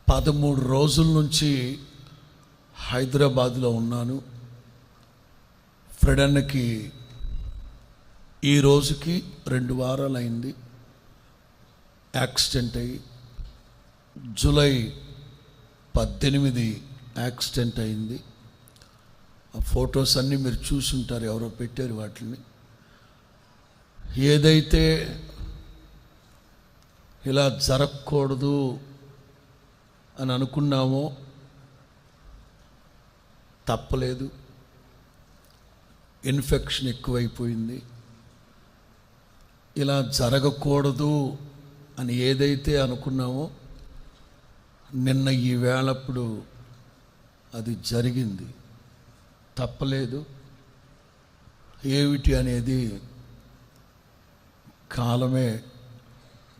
13 రోజుల నుంచి హైదరాబాద్లో ఉన్నాను. ఫ్రెడన్నకి ఈ రోజుకి 2 వారాలు అయింది యాక్సిడెంట్ అయ్యి. జూలై 18 యాక్సిడెంట్ అయింది. ఆ ఫొటోస్ అన్నీ మీరు చూసుంటారు, ఎవరో పెట్టారు వాటిని. ఏదైతే ఇలా జరగకూడదు అని అనుకున్నామో తప్పలేదు. ఇన్ఫెక్షన్ ఎక్కువైపోయింది. ఇలా జరగకూడదు అని ఏదైతే అనుకున్నామో నిన్న ఈ వేళప్పుడు అది జరిగింది. తప్పలేదు. ఏమిటి అనేది కాలమే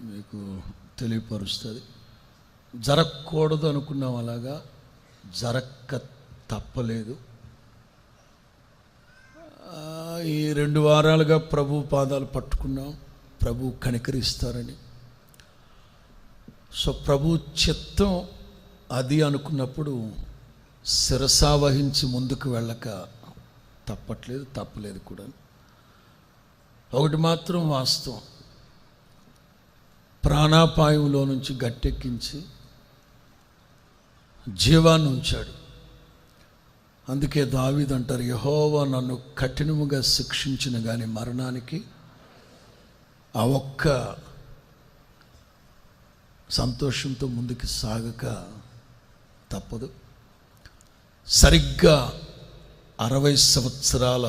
మీకు తెలియపరుస్తుంది. జరగకూడదు అనుకున్నాం, అలాగా జరక్క తప్పలేదు. ఈ 2 వారాలుగా ప్రభు పాదాలు పట్టుకున్నాం, ప్రభు కనికరిస్తారని. సో ప్రభు చిత్తం అది అనుకున్నప్పుడు శిరసావహించి ముందుకు వెళ్ళక తప్పలేదు కూడా. ఒకటి మాత్రం వాస్తవం, ప్రాణాపాయంలో నుంచి గట్టెక్కించి జీవాన్ని ఉంచాడు. అందుకే దావీదు అంటారు, యెహోవా నన్ను కఠినముగా శిక్షించిన కానీ మరణానికి ఆ ఒక్క సంతోషంతో ముందుకు సాగక తప్పదు. సరిగ్గా 60 సంవత్సరాల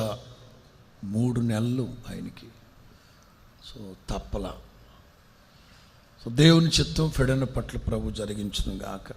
3 నెలలు ఆయనకి. సో తప్పలా. సో దేవుని చిత్తం ఫెడన్న పట్ల ప్రభు జరిగించును గాక.